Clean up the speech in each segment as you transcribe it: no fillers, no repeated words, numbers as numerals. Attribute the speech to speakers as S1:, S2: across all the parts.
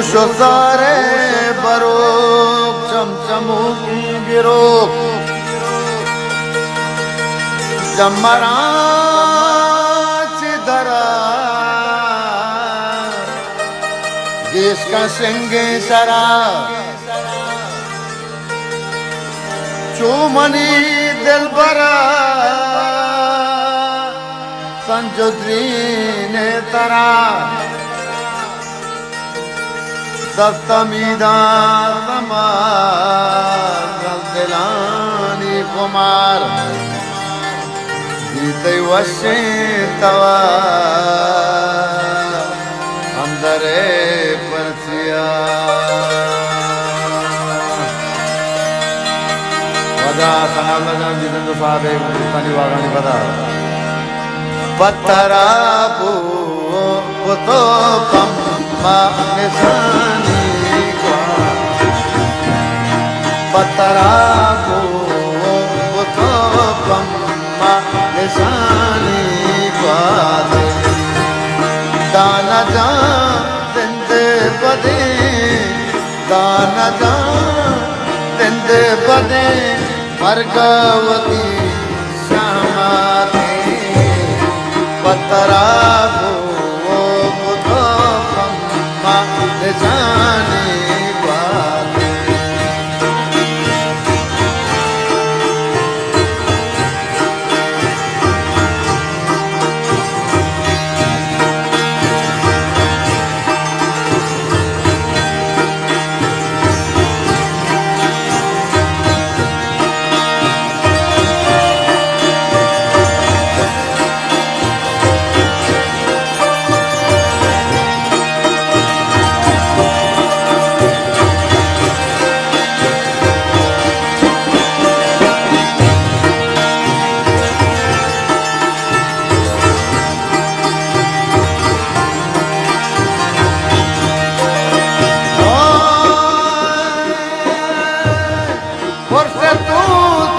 S1: Uşo sare barok çamçamuk girok Jamaraç dara Giska senge sara Chumani dilbara Sanjodrine tara Dastamida samar Dilani kumar Gita Vashintava Andare Parsiya Vada Sanalajan Jitandu Sahabe Kani Vagani Vada Pattarapu Putopam Nisani Kwa Pattarapu Putopam Nisani Kwa Dana Jan Tende Pade Dana Jan Tende Pade Margavati Shamati Pattarapu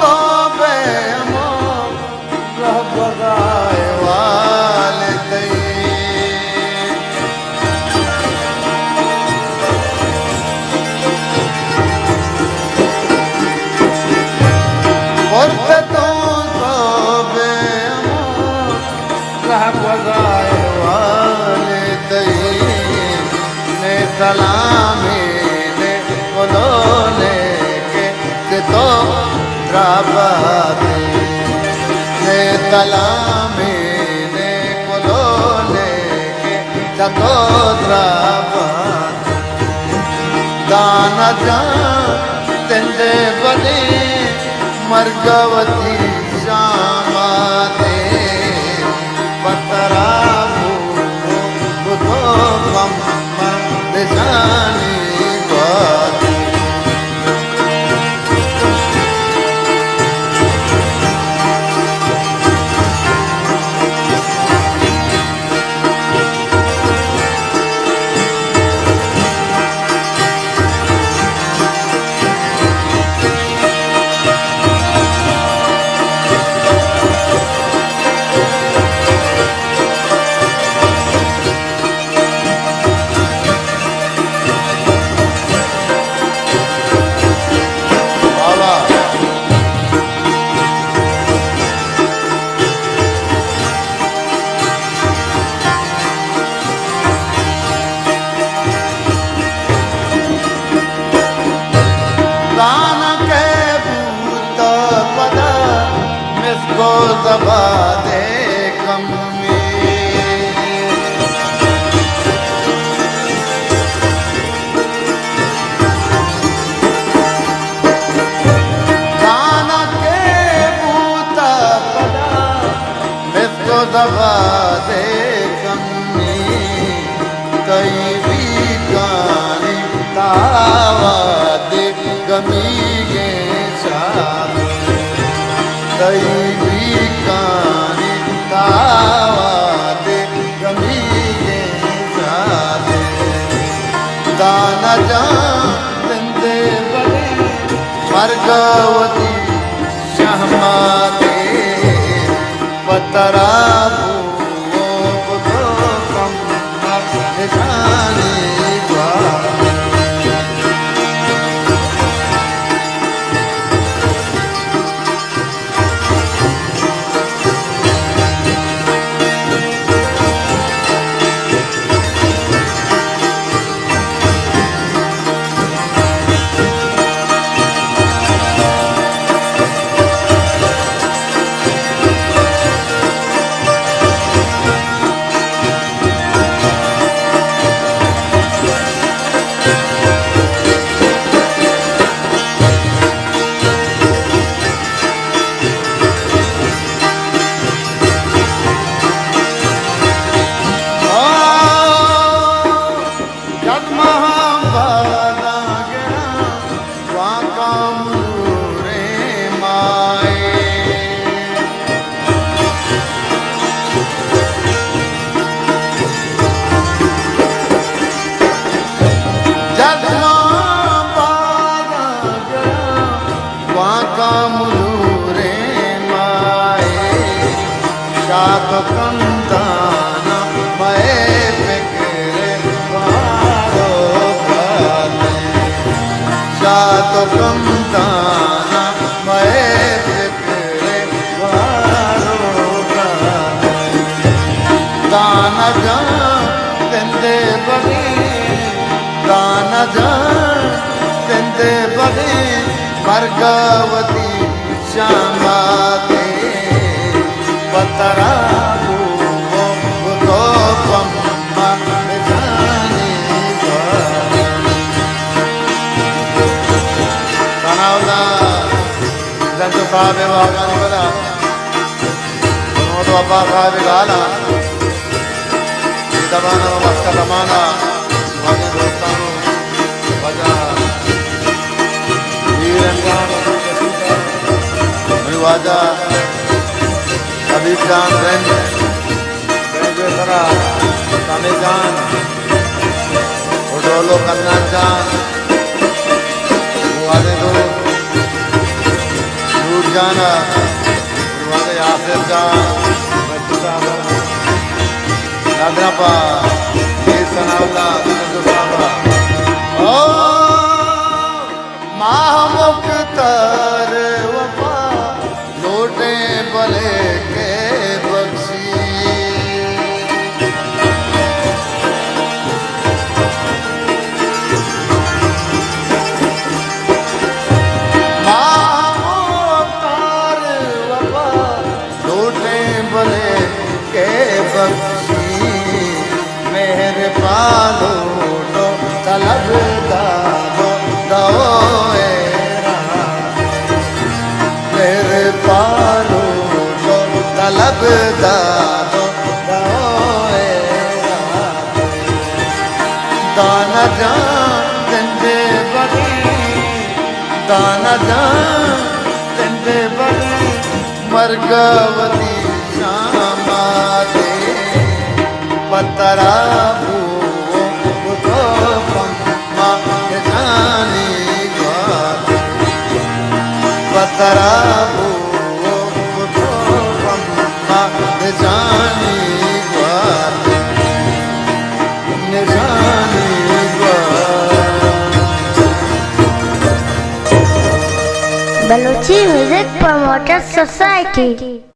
S1: जाने वाले सलामी ने बोलोने के तो द्रावती ने सलामी ने बोलोने के तो द्रावती दाना जान तेंदे बने मर्गवती श्यामाते पतराबू बुधो कम जाने वाली दबा दे कमी खाना के बूता पदा इसको दबा दे कमी कई भी गानी तावा दे गमी के साथ कई भी कानी ता मर्गवती श्यामा दे पतरा मर्गवती श्यामा दे पतरा sabe bahagani bala modu abba sabe gala idabana maska tamana wage dostano waja veerangan riwaja habib jan ren beje sara kane jan odolo kannan jan wage do जाना वाले आसिफ जान बच्चू साहब नादरापा ये सनाउल्ला बच्चू साहब ओ महामुक्तर वफा लोटे भले के बख्शी मेरे पालो तो तलब दादो दोएरा मेरे पालो तो तलब दादो दोएरा दाना जान तंदे बड़ी दाना जान तंदे बड़ी मर्गवती श्यामा दे पतरा पतरा
S2: Balochi Music Promoter Society.